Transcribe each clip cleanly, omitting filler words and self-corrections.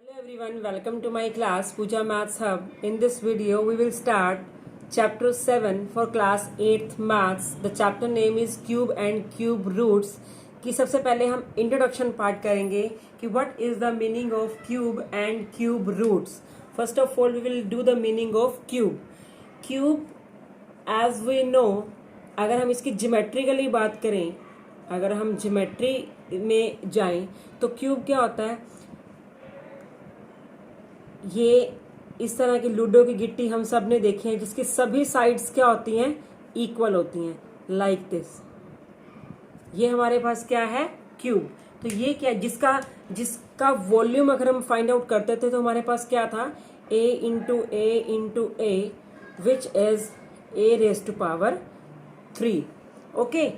Hello everyone, welcome to my class Pooja Maths Hub. In this video, we will start chapter 7 for class 8th Maths. The chapter name is Cube and Cube Roots. कि सबसे पहले हम introduction part करेंगे कि what is the meaning of cube and cube roots. First of all we will do the meaning of cube. Cube as we know, अगर हम इसकी geometrically बात करें, अगर हम ज्योमेट्री में जाएं तो क्यूब क्या होता है. ये इस तरह की लूडो की गिट्टी हम सब ने देखी है जिसकी सभी साइड्स क्या होती हैं, इक्वल होती हैं, लाइक दिस. ये हमारे पास क्या है, क्यूब. तो ये क्या है, जिसका वॉल्यूम अगर हम फाइंड आउट करते थे तो हमारे पास क्या था, a into a which is a raise to power 3. Okay,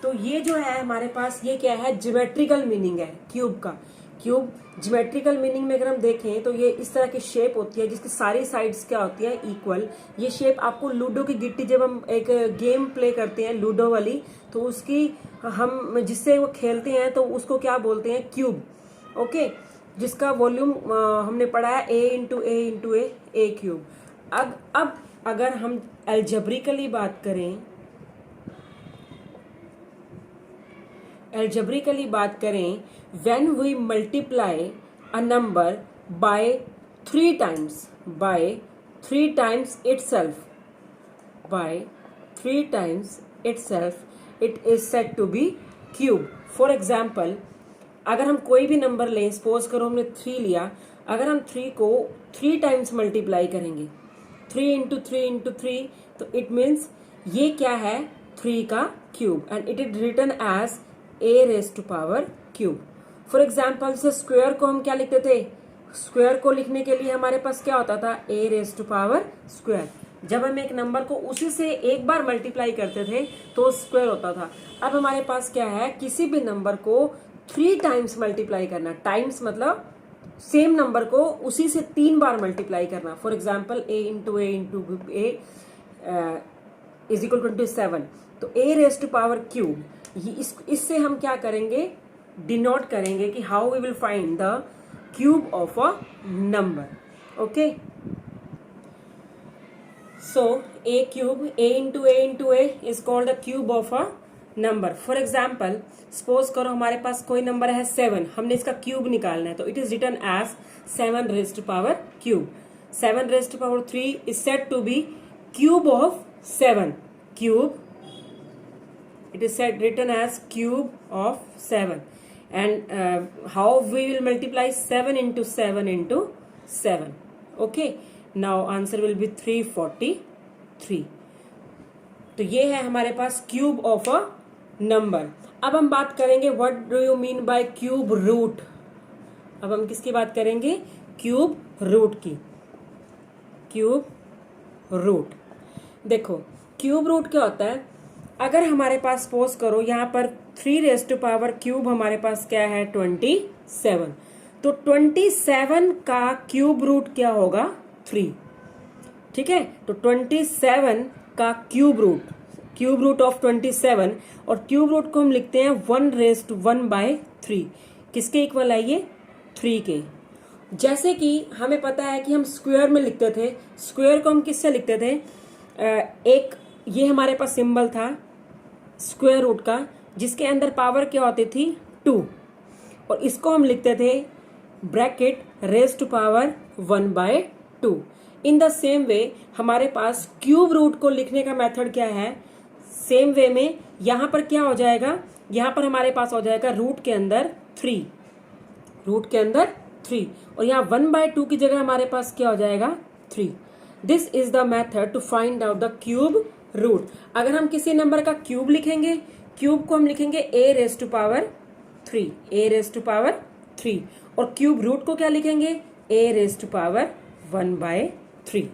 तो ये जो है हमारे पास, ये क्या है, ज्योमेट्रिकल मीनिंग है क्यूब का. क्यूब ज्योमेट्रिकल मीनिंग में अगर हम देखें तो ये इस तरह की शेप होती है जिसकी सारी साइड्स क्या होती है, इक्वल. ये शेप आपको लूडो की गिट्टी, जब हम एक गेम प्ले करते हैं लूडो वाली, तो उसकी हम जिससे वो खेलते हैं तो उसको क्या बोलते हैं, क्यूब. ओके, जिसका वॉल्यूम हमने पढ़ा है a इंटू ए क्यूब. अब अगर हम एल्जेब्रिकली बात करें, when we multiply a number by 3 times itself, it is said to be cube. For example, अगर हम कोई भी नंबर लें, सपोज करो हमने 3 लिया, अगर हम 3 को 3 टाइम्स मल्टीप्लाई करेंगे, 3 इंटू 3, तो इट मीन्स ये क्या है, 3 का cube, and it is written as a raise to power cube. For example, जैसे स्क्वायर को हम क्या लिखते थे, स्क्वायर को लिखने के लिए हमारे पास क्या होता था, a raise to power square. जब हम एक नंबर को उसी से एक बार मल्टीप्लाई करते थे तो स्क्वायर होता था. अब हमारे पास क्या है, किसी भी नंबर को 3 टाइम्स मल्टीप्लाई करना. टाइम्स मतलब सेम नंबर को उसी से 3 बार मल्टीप्लाई करना. For example, a into a is equal 27. तो a raise to power cube, इससे हम क्या करेंगे, डिनोट करेंगे कि how we will find the cube of a number. Okay, so a cube, a into a is called the cube of a number. For example, suppose करो हमारे पास कोई number है 7, हमने इसका क्यूब निकालना है, तो it is written as 7 raise to power cube. 7 raise to power 3 is said to be cube of 7. Cube, it is said written as cube of 7. And how we will multiply 7 into 7. Okay, now answer will be 343. तो ये है हमारे पास cube of a number. अब हम बात करेंगे what do you mean by cube root. अब हम किसकी बात करेंगे, क्यूब रूट की. क्यूब रूट, देखो क्यूब रूट क्या होता है. अगर हमारे पास सपोज करो यहाँ पर 3 रेज टू पावर क्यूब हमारे पास क्या है, 27. तो 27 का क्यूब रूट क्या होगा, 3. ठीक है, तो 27 का क्यूब रूट ऑफ 27, और क्यूब रूट को हम लिखते हैं 1 रेज टू 1/3. किसके इक्वल है ये, 3 के. जैसे कि हमें पता है कि हम स्क्वायर में लिखते थे, स्क्वायर को हम किससे लिखते थे, एक ये हमारे पास सिंबल था स्क्वायर रूट का, जिसके अंदर पावर क्या होती थी, 2, और इसको हम लिखते थे bracket raise to power 1/2. In the same way हमारे पास क्यूब रूट को लिखने का मेथड क्या है, सेम वे में यहां पर क्या हो जाएगा, यहां पर हमारे पास हो जाएगा रूट के अंदर 3, और यहाँ 1/2 की जगह हमारे पास क्या हो जाएगा, 3. This is the method to find out the cube root. अगर हम किसी नंबर का क्यूब लिखेंगे, क्यूब को हम लिखेंगे a रेज टू पावर 3, और क्यूब रूट को क्या लिखेंगे, a raise to power 1/3.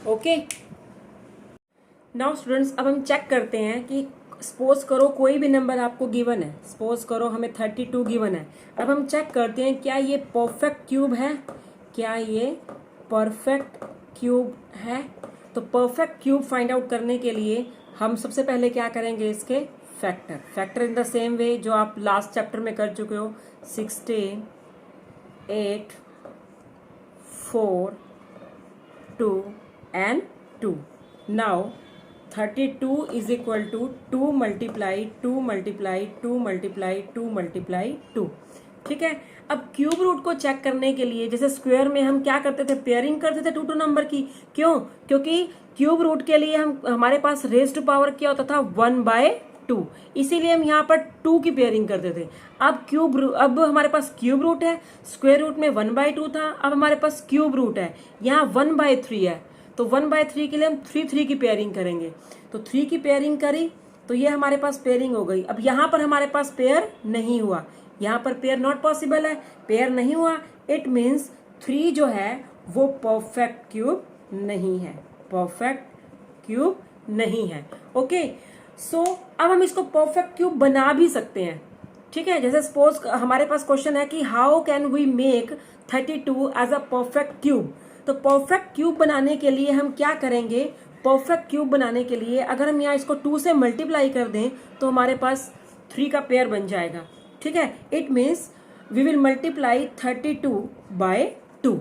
Okay, now students, अब हम चेक करते हैं कि सपोज करो कोई भी नंबर आपको गिवन है, सपोज करो हमें 32 गिवन है. अब हम चेक करते हैं क्या ये परफेक्ट क्यूब है, तो परफेक्ट क्यूब फाइंड आउट करने के लिए हम सबसे पहले क्या करेंगे, इसके फैक्टर इन द सेम वे जो आप लास्ट चैप्टर में कर चुके हो. 16, 8, 4, 2 and 2. Now 32 is equal to 2 multiply 2 multiply 2 multiply 2 multiply 2. ठीक है, अब क्यूब रूट को चेक करने के लिए जैसे स्क्वायर में हम क्या करते थे, पेयरिंग करते थे 2 नंबर की. क्यों? क्योंकि क्यूब रूट के लिए हमारे पास रेज टू पावर क्या होता था, 1/2. इसीलिए हम यहाँ पर 2 की पेयरिंग करते थे. अब हमारे पास क्यूब रूट है, स्क्वायर रूट में 1/2 था, अब हमारे पास क्यूब रूट है, यहाँ 1/3 है. तो 1/3 के लिए हम 3 की पेयरिंग करेंगे. तो 3 की पेयरिंग करी तो ये हमारे पास पेयरिंग हो गई. अब यहाँ पर हमारे पास पेयर नहीं हुआ, यहाँ पर पेयर नॉट पॉसिबल है, पेयर नहीं हुआ. इट मीन्स 3 जो है वो परफेक्ट क्यूब नहीं है, परफेक्ट क्यूब नहीं है. ओके, सो अब हम इसको परफेक्ट क्यूब बना भी सकते हैं. ठीक है, जैसे सपोज हमारे पास क्वेश्चन है कि how can we make 32 as a perfect cube. तो परफेक्ट क्यूब बनाने के लिए हम क्या करेंगे, परफेक्ट क्यूब बनाने के लिए अगर हम यहाँ इसको 2 से मल्टीप्लाई कर दें तो हमारे पास 3 का पेयर बन जाएगा. ठीक है, it means we will multiply 32 by 2.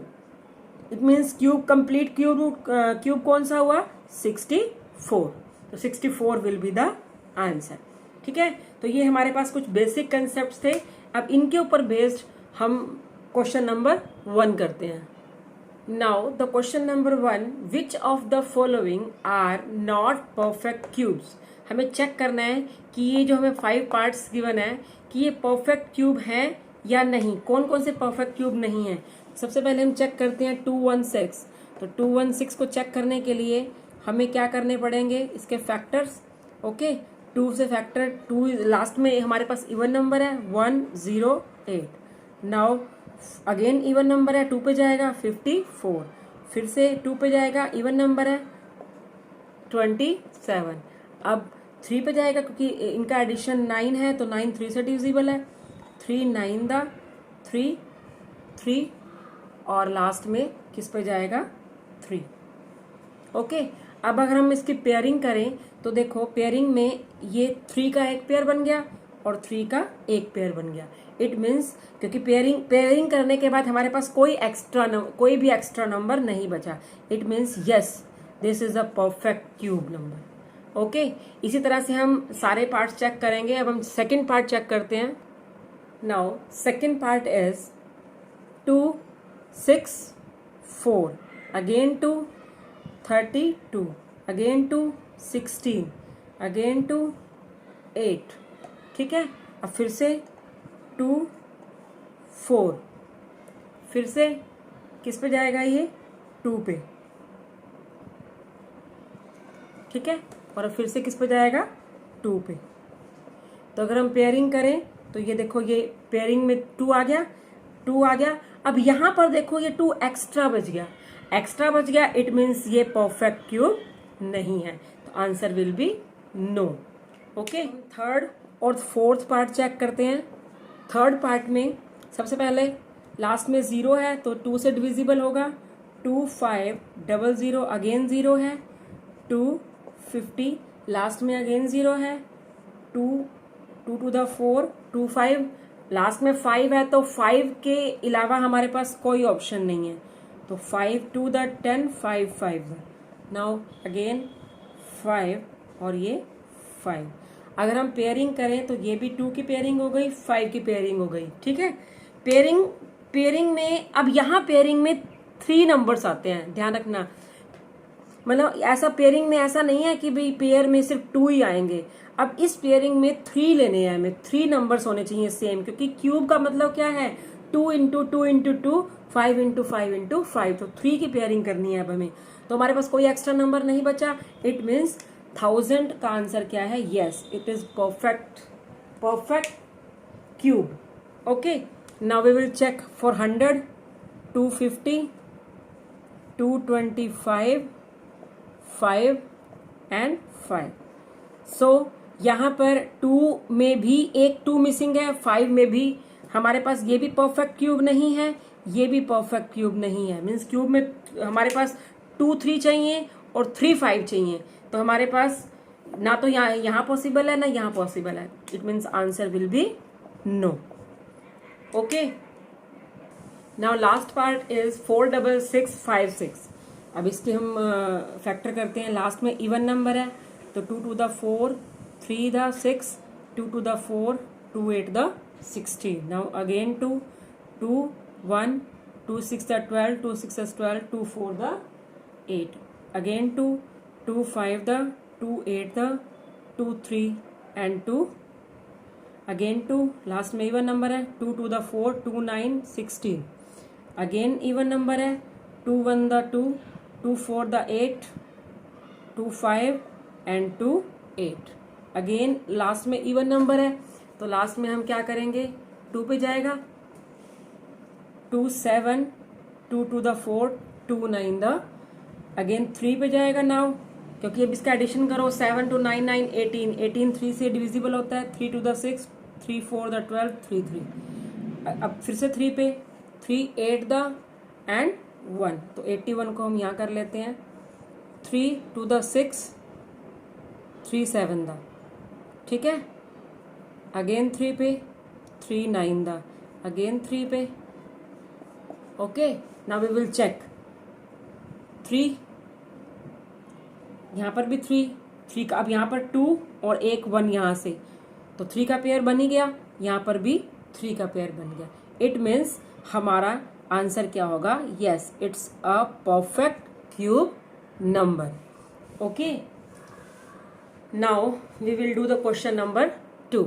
It means cube complete cube कौन सा हुआ, 64. तो 64 विल बी द आंसर. ठीक है, तो ये हमारे पास कुछ बेसिक कंसेप्ट थे. अब इनके ऊपर बेस्ड हम क्वेश्चन नंबर 1 करते हैं. Now the question number 1, which of the following are not perfect cubes. हमें चेक करना है कि ये जो हमें 5 पार्ट्स गिवन है कि ये परफेक्ट क्यूब है या नहीं, कौन कौन से परफेक्ट क्यूब नहीं है. सबसे पहले हम चेक करते हैं 216. तो 216 को चेक करने के लिए हमें क्या करने पड़ेंगे, इसके फैक्टर्स. ओके, 2 से फैक्टर 2 लास्ट में हमारे पास इवन नंबर है 108. नाउ अगेन इवन नंबर है, 2 पे जाएगा 54, फिर से 2 पे जाएगा, इवन नंबर है 27. अब 3 पे जाएगा क्योंकि इनका एडिशन 9 है तो 9 3 से डिविजिबल है, 3 9 दा 3 और लास्ट में किस पे जाएगा 3. ओके, अब अगर हम इसकी पेयरिंग करें तो देखो पेयरिंग में ये 3 का एक पेयर बन गया और 3 का एक पेयर बन गया. इट मीन्स क्योंकि पेयरिंग करने के बाद हमारे पास कोई भी एक्स्ट्रा नंबर नहीं बचा. It means yes, this is a perfect cube number. Okay, इसी तरह से हम सारे पार्ट्स चेक करेंगे. अब हम सेकंड पार्ट चेक करते हैं. Now second part is 2 6 4 again 2 32 again 2 16 again 2 8. ठीक है, अब फिर से 2 4, फिर से किस पे जाएगा ये 2 पे. ठीक है, और फिर से किस पे जाएगा 2 पे. तो अगर हम पेयरिंग करें तो ये देखो ये पेयरिंग में 2 आ गया. अब यहां पर देखो ये 2 एक्स्ट्रा बच गया. इट मीन्स ये परफेक्ट क्यूब नहीं है. तो answer will be no. Okay, third और फोर्थ पार्ट चेक करते हैं. थर्ड पार्ट में सबसे पहले लास्ट में 0 है तो 2 से डिविजिबल होगा. 2 5 00 अगेन 0 है. 2 50 लास्ट में अगेन 0 है. 2 to the 4 2 5 लास्ट में 5 है तो 5 के अलावा हमारे पास कोई ऑप्शन नहीं है. तो 5 to the 10 5 5. नाउ अगेन 5 और ये 5. अगर हम पेयरिंग करें तो ये भी 2 की पेयरिंग हो गई, 5 की पेयरिंग हो गई. ठीक है, पेयरिंग में अब यहाँ पेयरिंग में 3 नंबर्स आते हैं, ध्यान रखना. मतलब ऐसा पेयरिंग में ऐसा नहीं है कि भाई पेयर में सिर्फ 2 ही आएंगे. अब इस पेयरिंग में 3 लेने हैं हमें, 3 नंबर्स होने चाहिए सेम, क्योंकि क्यूब का मतलब क्या है 2 इंटू 2 इंटू 2 5 इंटू 5 इंटू 5. तो 3 की पेयरिंग करनी है अब हमें. तो हमारे पास कोई एक्स्ट्रा नंबर नहीं बचा. इट मीन्स 1000 का आंसर क्या है, yes it is perfect cube. Okay, now we will check for 100 250 225 5 and 5. सो यहाँ पर 2 में भी एक 2 मिसिंग है, 5 में भी हमारे पास ये भी परफेक्ट क्यूब नहीं है, ये भी परफेक्ट क्यूब नहीं है. मीन्स क्यूब में हमारे पास 2 3 चाहिए और 3 5 चाहिए. तो हमारे पास ना तो यहाँ पॉसिबल है ना यहाँ पॉसिबल है. It means answer will be no. Okay, now last part is 46656। अब इसके हम फैक्टर करते हैं। लास्ट में इवन नंबर है तो 2 to the 4, 3 the 6, 2 to the 4, 2 8 the 16। Now again 2, 2 1, 2 6 the 12, 2 6 the 12, 2 4 the 8, again 2, 2 5 the 2 8 the 2 3 and 2, again 2, last में even number है 2 to the 4, 2 9 16, again even number है 2 1 the 2, 2 4 the 8, 2 5 and 2 8, again last में even number है तो last में हम क्या करेंगे 2 पे जाएगा 2 7, 2 to the 4, 2 9 the, अगेन 3 पे जाएगा नाउ क्योंकि अब इसका एडिशन करो 7 to 9 9 18, 18 3 से डिविजिबल होता है 3 to the 6, 3 4 the 12, 3 3, अब फिर से 3 पे 3 8 the and 1 तो 81 को हम यहाँ कर लेते हैं 3 to the 6, 3 7 the, ठीक है, अगेन 3 पे 3 9 the, अगेन 3 पे, okay. Now we will check 3, यहाँ पर भी 3 का, अब यहाँ पर 2 और एक 1 यहाँ से तो 3 का पेयर बन ही गया, यहाँ पर भी 3 का पेयर बन गया। इट मीन्स हमारा आंसर क्या होगा, yes it's a perfect cube number. Okay, now we will do the question number 2।